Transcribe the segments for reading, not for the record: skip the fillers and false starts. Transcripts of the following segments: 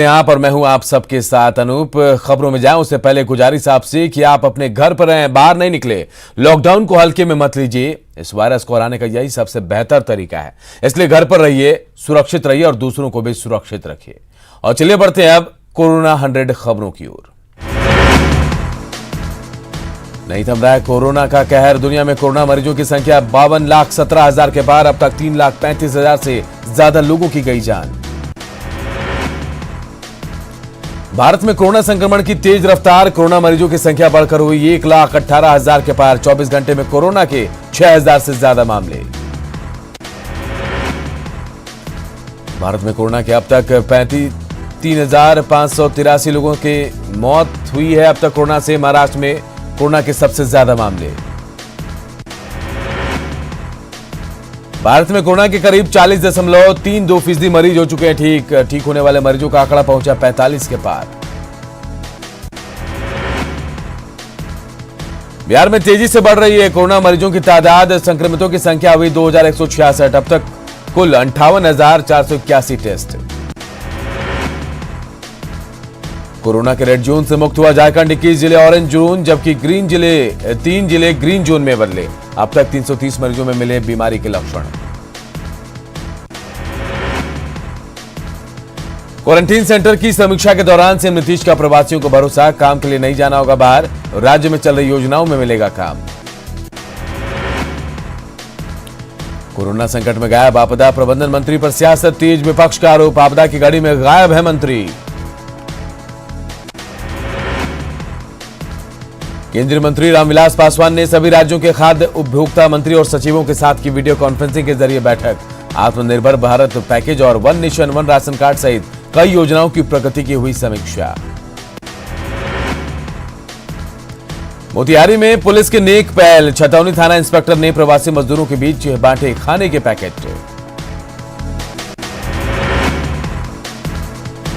यहाँ पर मैं हूं आप सबके साथ अनूप। खबरों में जाएं उससे पहले गुजारिश आपसे कि आप अपने घर पर रहें, बाहर नहीं निकले। लॉकडाउन को हल्के में मत लीजिए। इस वायरस को हराने का यही सबसे बेहतर तरीका है, इसलिए घर पर रहिए, सुरक्षित रहिए और दूसरों को भी सुरक्षित रखिए। और चलिए बढ़ते हैं अब कोरोना 100 खबरों की ओर। नहीं थम रहा है कोरोना का कहर। दुनिया में कोरोना मरीजों की संख्या 52,17,000 के पार। अब तक 3,35,000 से ज्यादा लोगों की गई जान। भारत में कोरोना संक्रमण की तेज रफ्तार। कोरोना मरीजों की संख्या बढ़कर हुई 1,18,000 के पार। 24 घंटे में कोरोना के 6,000 से ज्यादा मामले। भारत में कोरोना के अब तक 3,583 लोगों की मौत हुई है। अब तक कोरोना से महाराष्ट्र में कोरोना के सबसे ज्यादा मामले। भारत में कोरोना के करीब 40.32% मरीज हो चुके हैं ठीक होने वाले मरीजों का आंकड़ा पहुंचा 45 के पार। बिहार में तेजी से बढ़ रही है कोरोना मरीजों की तादाद। संक्रमितों की संख्या हुई 2,166। अब तक कुल 58,481 टेस्ट। कोरोना के रेड जोन से मुक्त हुआ झारखंड। 21 जिले ऑरेंज जोन, जबकि 3 जिले ग्रीन जोन में बदले। अब तक 330 मरीजों में मिले बीमारी के लक्षण। क्वारंटीन सेंटर की समीक्षा के दौरान सीएम नीतीश का प्रवासियों को भरोसा, काम के लिए नहीं जाना होगा बाहर, राज्य में चल रही योजनाओं में मिलेगा काम। कोरोना संकट में गायब आपदा प्रबंधन मंत्री पर सियासत तेज, विपक्ष का आरोप, आपदा की गाड़ी में गायब है मंत्री। केंद्रीय मंत्री रामविलास पासवान ने सभी राज्यों के खाद्य उपभोक्ता मंत्री और सचिवों के साथ की वीडियो कॉन्फ्रेंसिंग के जरिए बैठक। आत्मनिर्भर भारत पैकेज और one nation one ration card सहित कई योजनाओं की प्रगति की हुई समीक्षा। मोतिहारी में पुलिस की नेक पहल। छतौनी थाना इंस्पेक्टर ने प्रवासी मजदूरों के बीच बांटे खाने के पैकेट।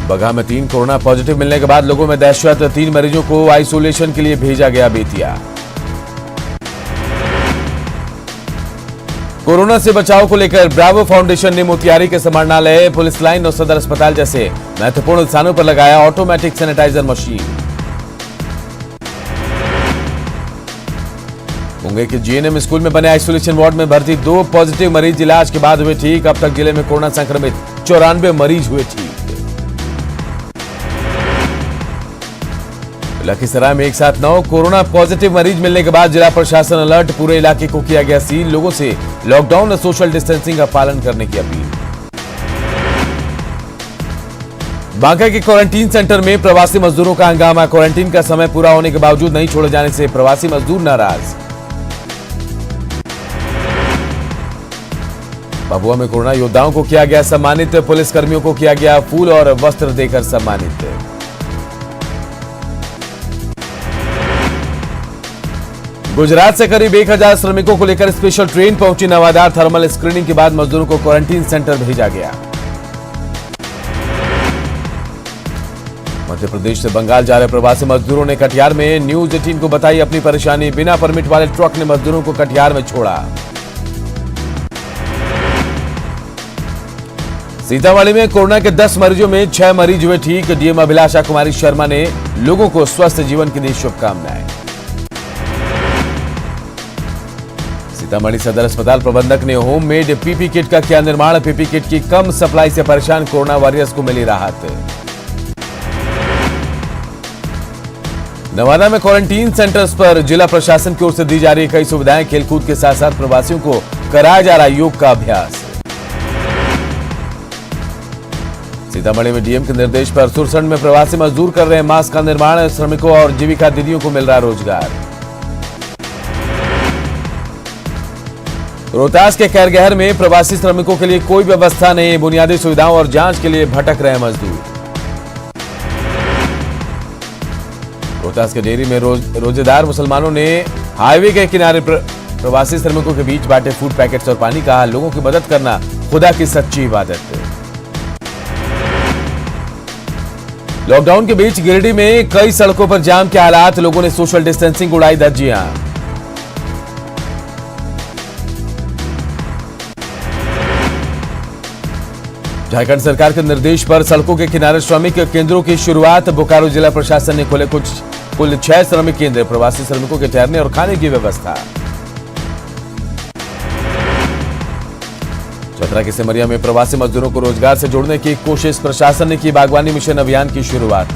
बगहा में 3 कोरोना पॉजिटिव मिलने के बाद लोगों में दहशत। 3 मरीजों को आइसोलेशन के लिए भेजा गया बेतिया। कोरोना से बचाव को लेकर ब्रावो फाउंडेशन ने मोतिहारी के समाहरणालय, पुलिस लाइन और सदर अस्पताल जैसे महत्वपूर्ण स्थानों पर लगाया ऑटोमेटिक सैनिटाइजर मशीन। मुंगेर के जीएनएम स्कूल में बने आइसोलेशन वार्ड में भर्ती 2 पॉजिटिव मरीज इलाज के बाद हुए ठीक। अब तक जिले में कोरोना संक्रमित 94 मरीज हुए ठीक। लखीसराय में एक साथ 9 कोरोना पॉजिटिव मरीज मिलने के बाद जिला प्रशासन अलर्ट। पूरे इलाके को किया गया सील। लोगों से लॉकडाउन और सोशल डिस्टेंसिंग का पालन करने की अपील। बांका के क्वारंटीन सेंटर में प्रवासी मजदूरों का हंगामा। क्वारंटीन का समय पूरा होने के बावजूद नहीं छोड़े जाने से प्रवासी मजदूर नाराज। भभुआ में कोरोना योद्धाओं को किया गया सम्मानित। पुलिस कर्मियों को किया गया फूल और वस्त्र देकर सम्मानित। गुजरात से करीब 1,000 श्रमिकों को लेकर स्पेशल ट्रेन पहुंची नवादा। थर्मल स्क्रीनिंग के बाद मजदूरों को क्वारंटीन सेंटर भेजा गया। मध्य प्रदेश से बंगाल जा रहे प्रवासी मजदूरों ने कटिहार में न्यूज 18 को बताई अपनी परेशानी। बिना परमिट वाले ट्रक ने मजदूरों को कटिहार में छोड़ा। सीतामढ़ी में कोरोना के 10 मरीजों में 6 मरीज हुए ठीक। डीएम अभिलाषा कुमारी शर्मा ने लोगों को स्वस्थ जीवन की दी शुभकामनाएं। सीतामढ़ी सदर अस्पताल प्रबंधक ने होममेड पीपी किट का किया निर्माण। पीपी किट की कम सप्लाई से परेशान कोरोना वॉरियर्स को मिली राहत। नवादा में क्वारंटीन सेंटर्स पर जिला प्रशासन की ओर से दी जा रही कई सुविधाएं। खेलकूद के साथ साथ प्रवासियों को कराया जा रहा योग का अभ्यास। सीतामढ़ी में डीएम के निर्देश पर सुरसंड में प्रवासी मजदूर कर रहे हैं मास्क का निर्माण। श्रमिकों और जीविका दीदियों को मिल रहा रोजगार। रोहतास के खैरगहर में प्रवासी श्रमिकों के लिए कोई व्यवस्था नहीं। बुनियादी सुविधाओं और जांच के लिए भटक रहे मजदूर। रोहतास के डेयरी में रोजेदार मुसलमानों ने हाईवे के किनारे प्रवासी श्रमिकों के बीच बांटे फूड पैकेट्स और पानी। कहा लोगों की मदद करना खुदा की सच्ची इबादत। लॉकडाउन के बीच गिरिडीह में कई सड़कों पर जाम के हालात। लोगों ने सोशल डिस्टेंसिंग उड़ाई धज्जियां। झारखंड सरकार के निर्देश पर सड़कों के किनारे श्रमिक केंद्रों की शुरुआत। बोकारो जिला प्रशासन ने खोले कुल 6 श्रमिक केंद्र। प्रवासी श्रमिकों के ठहरने और खाने की व्यवस्था। चतरा के सिमरिया में प्रवासी मजदूरों को रोजगार से जोड़ने की कोशिश। प्रशासन ने की बागवानी मिशन अभियान की शुरुआत।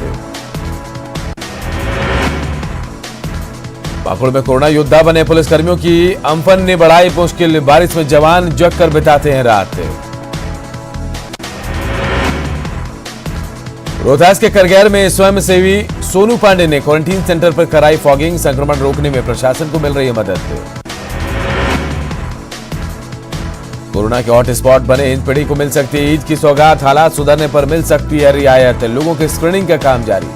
पाकुड़ में कोरोना योद्धा बने पुलिसकर्मियों की अम्फन ने बढ़ाई मुश्किल। बारिश में जवान जग कर बिताते हैं रात। रोहतास के करगैर में स्वयंसेवी सोनू पांडे ने क्वारंटीन सेंटर पर कराई फॉगिंग। संक्रमण रोकने में प्रशासन को मिल रही है मदद। कोरोना के हॉटस्पॉट बने हिंदपीढ़ी को मिल सकती है ईद की सौगात। हालात सुधरने पर मिल सकती है रियायत। लोगों की स्क्रीनिंग का काम जारी।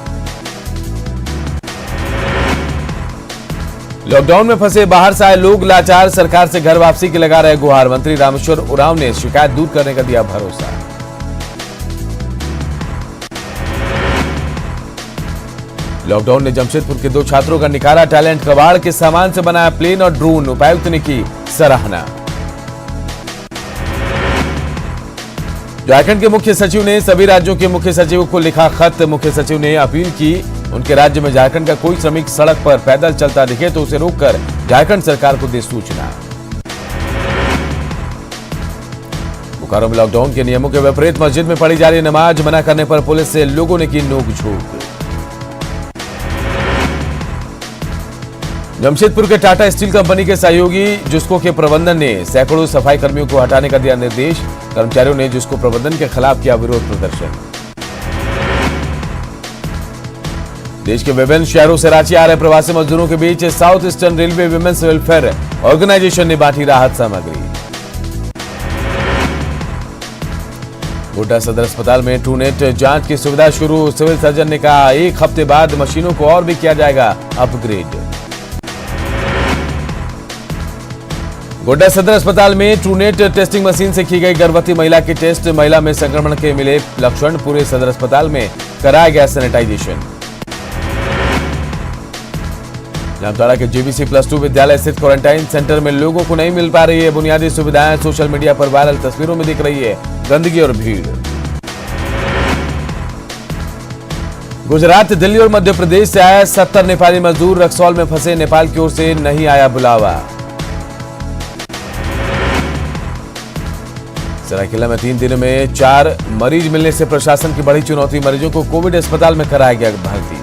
लॉकडाउन में फंसे बाहर से आए लोग लाचार। सरकार से घर वापसी की लगा रहे गुहार। मंत्री रामेश्वर उरांव ने शिकायत दूर करने का दिया भरोसा। लॉकडाउन ने जमशेदपुर के 2 छात्रों का निकाला टैलेंट। कबाड़ के सामान से बनाया प्लेन और ड्रोन। उपायुक्त ने की सराहना। झारखंड के मुख्य सचिव ने सभी राज्यों के मुख्य सचिवों को लिखा खत। मुख्य सचिव ने अपील की उनके राज्य में झारखंड का कोई श्रमिक सड़क पर पैदल चलता दिखे तो उसे रोककर झारखंड सरकार को दे सूचना। बोकारो में लॉकडाउन के नियमों के विपरीत मस्जिद में पढ़ी जा रही नमाज। मना करने पर पुलिस से लोगों ने की नोक-झोंक। जमशेदपुर के टाटा स्टील कंपनी के सहयोगी जुस्को के प्रबंधन ने सैकड़ों सफाई कर्मियों को हटाने का दिया निर्देश। कर्मचारियों ने जुस्को प्रबंधन के खिलाफ किया विरोध प्रदर्शन। देश के विभिन्न शहरों से रांची आ रहे प्रवासी मजदूरों के बीच South Eastern Railway women's welfare organisation ने बांटी राहत सामग्री। गोड्डा सदर अस्पताल में ट्रूनेट जांच की सुविधा शुरू। सिविल सर्जन ने कहा 1 हफ्ते बाद मशीनों को और भी किया जाएगा अपग्रेड। गोड्डा सदर अस्पताल में ट्रूनेट टेस्टिंग मशीन से की गई गर्भवती महिला की टेस्ट। महिला में संक्रमण के मिले लक्षण। पूरे सदर अस्पताल में कराया गया सैनिटाइजेशन। जामताड़ा के जेबीसी +2 विद्यालय स्थित क्वारंटाइन सेंटर में लोगों को नहीं मिल पा रही है बुनियादी सुविधाएं। सोशल मीडिया पर वायरल तस्वीरों में दिख रही है गंदगी और भीड़। गुजरात, दिल्ली और मध्य प्रदेश से आए 70 नेपाली मजदूर रक्सौल में फंसे। नेपाल की ओर से नहीं आया बुलावा। सरायकेला में 3 दिन में 4 मरीज मिलने से प्रशासन की बड़ी चुनौती। मरीजों को कोविड अस्पताल में कराया गया भर्ती।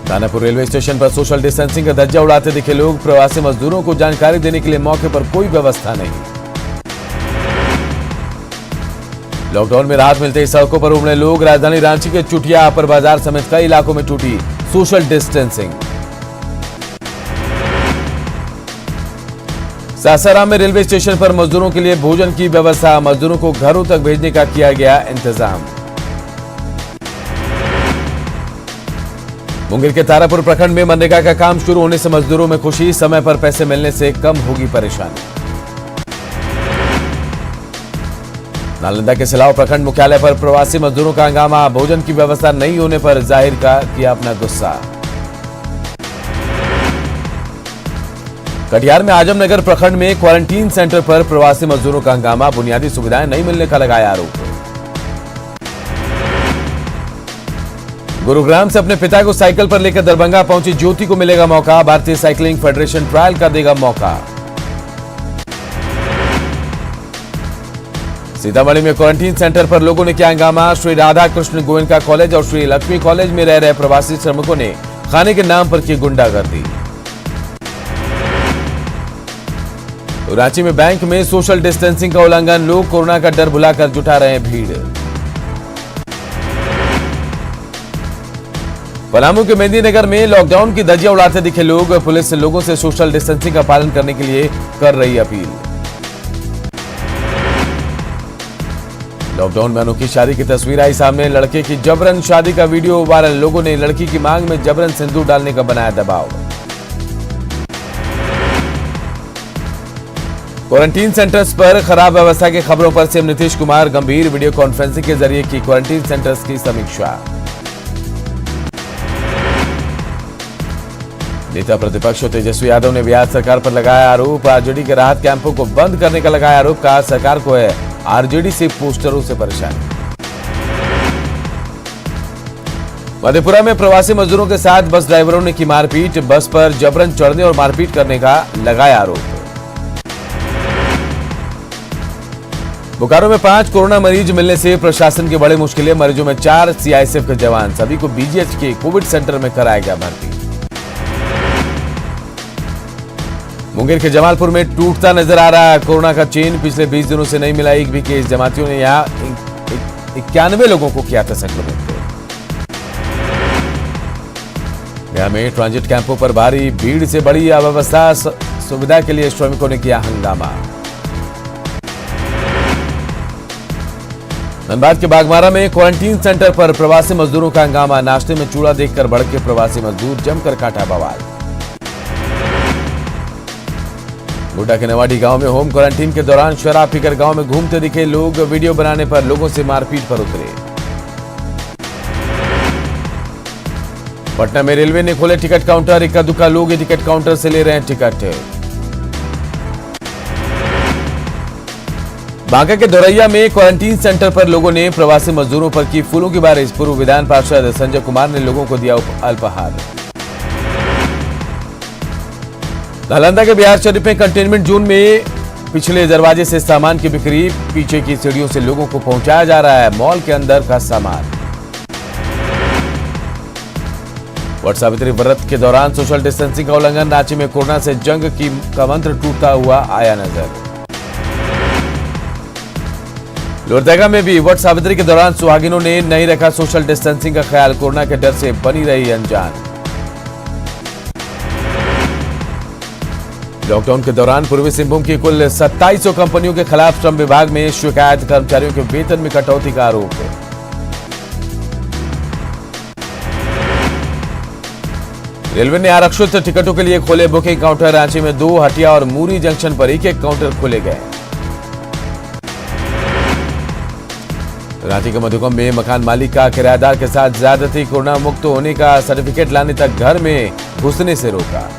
दानापुर रेलवे स्टेशन पर सोशल डिस्टेंसिंग का धज्जा उड़ाते दिखे लोग। प्रवासी मजदूरों को जानकारी देने के लिए मौके पर कोई व्यवस्था नहीं। लॉकडाउन में राहत मिलते ही सड़कों पर उमड़े लोग। राजधानी रांची के चुटिया अपर बाजार समेत कई इलाकों में टूटी सोशल डिस्टेंसिंग। सासाराम में रेलवे स्टेशन पर मजदूरों के लिए भोजन की व्यवस्था। मजदूरों को घरों तक भेजने का किया गया इंतजाम। मुंगेर के तारापुर प्रखंड में मनरेगा का काम शुरू होने से मजदूरों में खुशी। समय पर पैसे मिलने से कम होगी परेशानी। नालंदा के सिलाव प्रखंड मुख्यालय पर प्रवासी मजदूरों का हंगामा। भोजन की व्यवस्था नहीं होने पर जाहिर किया अपना गुस्सा। कटिहार में आजमनगर प्रखंड में क्वारंटीन सेंटर पर प्रवासी मजदूरों का हंगामा। बुनियादी सुविधाएं नहीं मिलने का लगाया आरोप। गुरुग्राम से अपने पिता को साइकिल पर लेकर दरभंगा पहुंची ज्योति को मिलेगा मौका। भारतीय साइकिलिंग फेडरेशन ट्रायल का देगा मौका। सीतामढ़ी में क्वारंटीन सेंटर पर लोगों ने किया हंगामा। श्री राधा कृष्ण गोयनका कॉलेज और श्री लक्ष्मी कॉलेज में रह रहे प्रवासी श्रमिकों ने खाने के नाम पर की गुंडागर्दी। रांची में बैंक में सोशल डिस्टेंसिंग का उल्लंघन। लोग कोरोना का डर भुलाकर जुटा रहे हैं भीड़। पलामू के मेहंदीनगर में लॉकडाउन की धज्जियां उड़ाते दिखे लोग। पुलिस लोगों से सोशल डिस्टेंसिंग का पालन करने के लिए कर रही अपील। लॉकडाउन में अनोखी शादी की तस्वीर आई सामने। लड़के की जबरन शादी का वीडियो वायरल। लोगों ने लड़की की मांग में जबरन सिंदूर डालने का बनाया दबाव। क्वारंटीन सेंटर्स पर खराब व्यवस्था की खबरों पर सीएम नीतीश कुमार गंभीर। वीडियो कॉन्फ्रेंसिंग के जरिए की क्वारंटीन सेंटर्स की समीक्षा। नेता प्रतिपक्ष तेजस्वी यादव ने बिहार सरकार पर लगाया आरोप। आरजेडी के राहत कैंपों को बंद करने का लगाया आरोप। कहा सरकार को है आरजेडी से पोस्टरों से परेशानी। मधेपुरा में प्रवासी मजदूरों के साथ बस ड्राइवरों ने की मारपीट। बस पर जबरन चढ़ने और मारपीट करने का लगाया आरोप। बोकारो में 5 कोरोना मरीज मिलने से प्रशासन की बड़ी मुश्किलें। मरीजों में 4 सीआईएसएफ के जवान। सभी को बीजीएच के कोविड सेंटर में कराया गया भर्ती। मुंगेर के जमालपुर में टूटता नजर आ रहा है कोरोना का चेन। पिछले 20 दिनों से नहीं मिला एक भी केस। जमातियों ने यहां 91 लोगों को किया था संक्रमित। गया में ट्रांजिट कैंपों पर भारी भीड़ से बड़ी अव्यवस्था। सुविधा के लिए श्रमिकों ने किया हंगामा। धनबाद के बागमारा में क्वारंटीन सेंटर पर प्रवासी मजदूरों का हंगामा। नाश्ते में चूड़ा देखकर भड़के प्रवासी मजदूर। जमकर काटा बवाल। गोड्डा के नवाडी गांव में होम क्वारंटीन के दौरान शराब पीकर गांव में घूमते दिखे लोग। वीडियो बनाने पर लोगों से मारपीट पर उतरे। पटना में रेलवे ने खोले टिकट काउंटर। इक्का दुक्का लोग टिकट काउंटर से ले रहे हैं टिकट। बांका के दौरैया में क्वारंटीन सेंटर पर लोगों ने प्रवासी मजदूरों पर की फूलों की बारिश। पूर्व विधान पार्षद संजय कुमार ने लोगों को दिया अल्पाहार। नालंदा के बिहार शरीफ में कंटेनमेंट जोन में पिछले दरवाजे से सामान की बिक्री। पीछे की सीढ़ियों से लोगों को पहुंचाया जा रहा है मॉल के अंदर का सामान। वट सावित्री व्रत के दौरान सोशल डिस्टेंसिंग का उल्लंघन। रांची में कोरोना से जंग का मंत्र टूटता हुआ आया नजर। लोहरदगा में भी वट सावित्री के दौरान सुहागिनों ने नहीं रखा सोशल डिस्टेंसिंग का ख्याल। कोरोना के डर से बनी रही अनजान। लॉकडाउन के दौरान पूर्वी सिंहभूम की कुल 2700 कंपनियों के खिलाफ श्रम विभाग में शिकायत। कर्मचारियों के वेतन में कटौती का आरोप। रेलवे ने आरक्षित टिकटों के लिए खोले बुकिंग काउंटर। रांची में 2, हटिया और मूरी जंक्शन पर एक काउंटर खोले गए। रांची के मधुकम में मकान मालिक का किराएदार के साथ ज्यादती। कोरोना मुक्त होने का सर्टिफिकेट लाने तक घर में घुसने से रोका।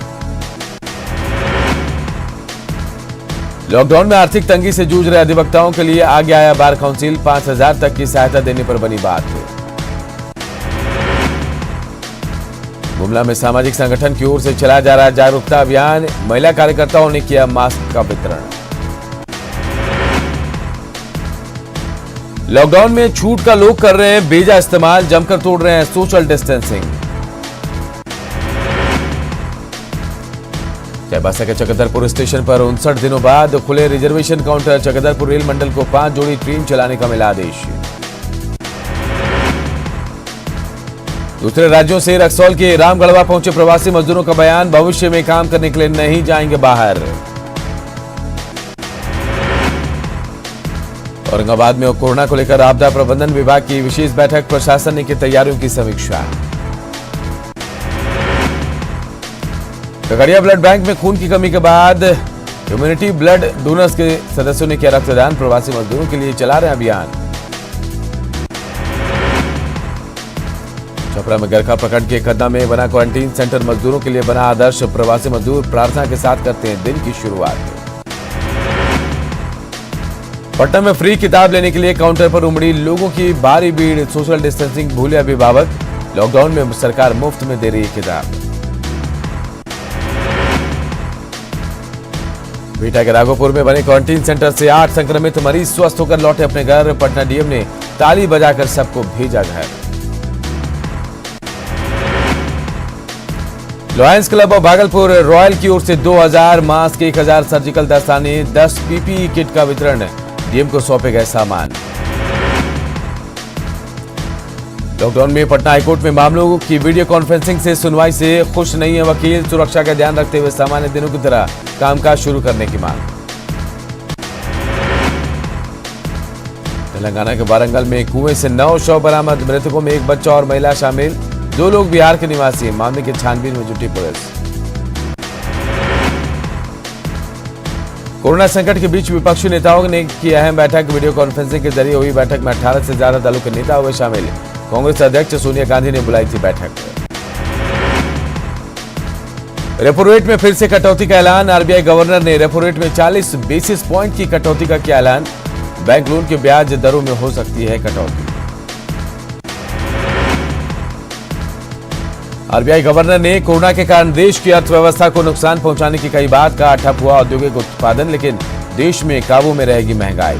लॉकडाउन में आर्थिक तंगी से जूझ रहे अधिवक्ताओं के लिए आगे आया बार काउंसिल। 5000 तक की सहायता देने पर बनी बात। गुमला में सामाजिक संगठन की ओर से चलाया जा रहा जागरूकता अभियान। महिला कार्यकर्ताओं ने किया मास्क का वितरण। लॉकडाउन में छूट का लोग कर रहे हैं बेजा इस्तेमाल। जमकर तोड़ रहे हैं सोशल डिस्टेंसिंग। चाईबासा के चकदरपुर स्टेशन पर 59 दिनों बाद खुले रिजर्वेशन काउंटर। चकदरपुर रेल मंडल को 5 जोड़ी ट्रेन चलाने का मिला आदेश। दूसरे राज्यों से रक्सौल के रामगढ़वा पहुंचे प्रवासी मजदूरों का बयान। भविष्य में काम करने के लिए नहीं जाएंगे बाहर। औरंगाबाद में कोरोना को लेकर आपदा प्रबंधन विभाग की विशेष बैठक। प्रशासन ने की तैयारियों की समीक्षा। खगड़िया ब्लड बैंक में खून की कमी के बाद ह्यूमैनिटी ब्लड डोनर्स के सदस्यों ने किया रक्तदान। प्रवासी मजदूरों के लिए चला रहे अभियान। छपरा में गरखा प्रखंड के खन्ना में बना क्वारंटीन सेंटर मजदूरों के लिए बना आदर्श। प्रवासी मजदूर प्रार्थना के साथ करते हैं दिन की शुरुआत। पटना में फ्री किताब लेने के लिए काउंटर पर उमड़ी लोगों की भारी भीड़। सोशल डिस्टेंसिंग भूले अभिभावक। लॉकडाउन में सरकार मुफ्त में दे रही है किताब। बिहटा के राघोपुर में बने क्वारंटीन सेंटर से 8 संक्रमित मरीज स्वस्थ होकर लौटे अपने घर। पटना डीएम ने ताली बजाकर सबको भेजा घर। Lions club of Bhagalpur royal की ओर से 2000 मास्क, 1000 सर्जिकल दस्ताने, 10 पीपीई किट का वितरण। डीएम को सौंपे गए सामान। लॉकडाउन में पटना हाईकोर्ट में मामलों की वीडियो कॉन्फ्रेंसिंग से सुनवाई से खुश नहीं है वकील। सुरक्षा का ध्यान रखते हुए सामान्य दिनों की तरह कामकाज शुरू करने की मांग। तेलंगाना के वारंगल में कुएं से 9 शव बरामद। मृतकों में एक बच्चा और महिला शामिल। 2 लोग बिहार के निवासी। मामले की छानबीन में जुटी पुलिस। कोरोना संकट के बीच विपक्षी नेताओं ने की अहम बैठक। वीडियो कॉन्फ्रेंसिंग के जरिए हुई बैठक में 18 से ज्यादा दलों के नेता हुए शामिल। कांग्रेस अध्यक्ष सोनिया गांधी ने बुलाई थी बैठक। रेपो रेट में फिर से कटौती का ऐलान। आरबीआई गवर्नर ने रेपो रेट में 40 बेसिस पॉइंट की कटौती का किया ऐलान। बैंक लोन के ब्याज दरों में हो सकती है कटौती। आरबीआई गवर्नर ने कोरोना के कारण देश की अर्थव्यवस्था को नुकसान पहुंचाने की कई बात कहा। ठप हुआ औद्योगिक उत्पादन, लेकिन देश में काबू में रहेगी महंगाई।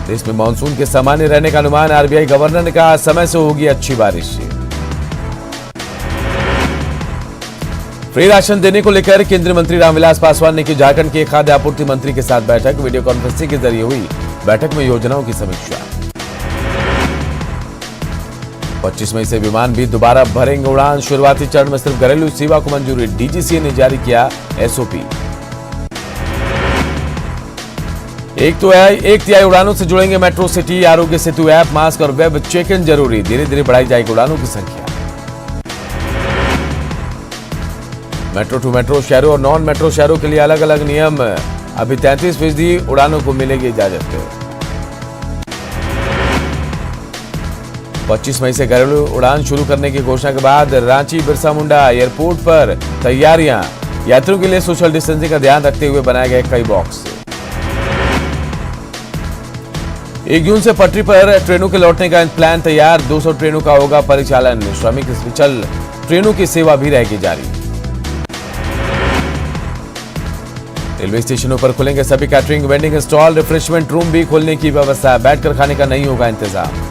देश में मानसून के सामान्य रहने का अनुमान। आरबीआई गवर्नर ने कहा समय से होगी अच्छी बारिश। फ्री राशन देने को लेकर केंद्रीय मंत्री रामविलास पासवान ने की झारखंड के खाद्य आपूर्ति मंत्री के साथ बैठक। वीडियो कॉन्फ्रेंसिंग के जरिए हुई बैठक में योजनाओं की समीक्षा। 25 मई से विमान भी दोबारा भरेंगे उड़ान। शुरुआती चरण में सिर्फ घरेलू सेवा को मंजूरी। डीजीसीए ने जारी किया एसओपी। एक तिहाई उड़ानों से जुड़ेंगे metro city. Aarogya Setu app, mask और वेब चेक इन जरूरी। धीरे धीरे बढ़ाई जाएगी उड़ानों की संख्या। मेट्रो टू मेट्रो शहरों और नॉन मेट्रो शहरों के लिए अलग अलग नियम। अभी 33% उड़ानों को मिलेगी इजाजत। 25 मई से घरेलू उड़ान शुरू करने की घोषणा के बाद रांची बिरसा मुंडा एयरपोर्ट पर तैयारियां। यात्रियों के लिए सोशल डिस्टेंसिंग का ध्यान रखते हुए बनाए गए कई बॉक्स। 1 जून से पटरी पर ट्रेनों के लौटने का प्लान तैयार। 200 ट्रेनों का होगा परिचालन। श्रमिक स्पेशल ट्रेनों की सेवा भी रहेगी जारी। रेलवे स्टेशनों पर खुलेंगे सभी catering, vending stall. Refreshment room भी खोलने की व्यवस्था। बैठकर खाने का नहीं होगा इंतजाम।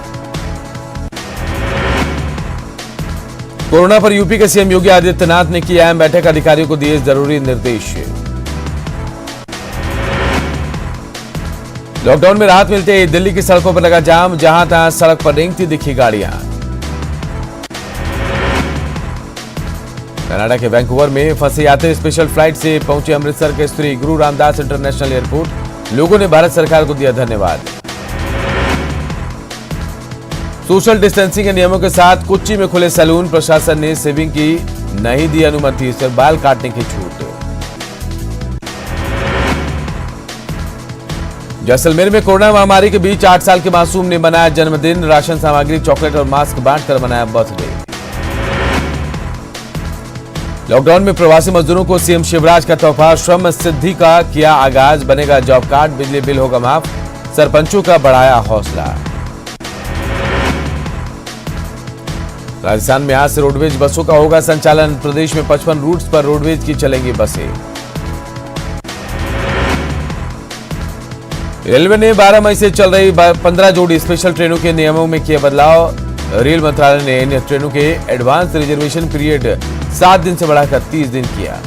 कोरोना पर यूपी के सीएम योगी आदित्यनाथ ने की अहम बैठक। अधिकारियों को दिए जरूरी निर्देश। लॉकडाउन में राहत मिलते ही दिल्ली की सड़कों पर लगा जाम। जहां तहां सड़क पर रेंगती दिखी गाड़ियां। कनाडा के वैंकूवर में फंसे यात्री स्पेशल फ्लाइट से पहुंचे अमृतसर के श्री गुरु रामदास इंटरनेशनल एयरपोर्ट। लोगों ने भारत सरकार को दिया धन्यवाद। सोशल डिस्टेंसिंग के नियमों के साथ कोच्चि में खुले सैलून। प्रशासन ने शेविंग की नहीं दी अनुमति, सिर्फ बाल काटने की छूट। जैसलमेर में कोरोना महामारी के बीच 8 साल के मासूम ने मनाया जन्मदिन। राशन सामग्री, चॉकलेट और मास्क बांटकर मनाया बर्थडे। लॉकडाउन में प्रवासी मजदूरों को सीएम शिवराज का तोहफा। श्रम सिद्धि का किया आगाज। बनेगा जॉब कार्ड, बिजली बिल होगा माफ। सरपंचों का बढ़ाया हौसला। राजस्थान में आज से रोडवेज बसों का होगा संचालन। प्रदेश में 55 रूट्स पर रोडवेज की चलेंगी बसें। रेलवे ने 12 मई से चल रही 15 जोड़ी स्पेशल ट्रेनों के नियमों में किए बदलाव। रेल मंत्रालय ने इन ट्रेनों के एडवांस रिजर्वेशन पीरियड 7 दिन से बढ़ाकर 30 दिन किया।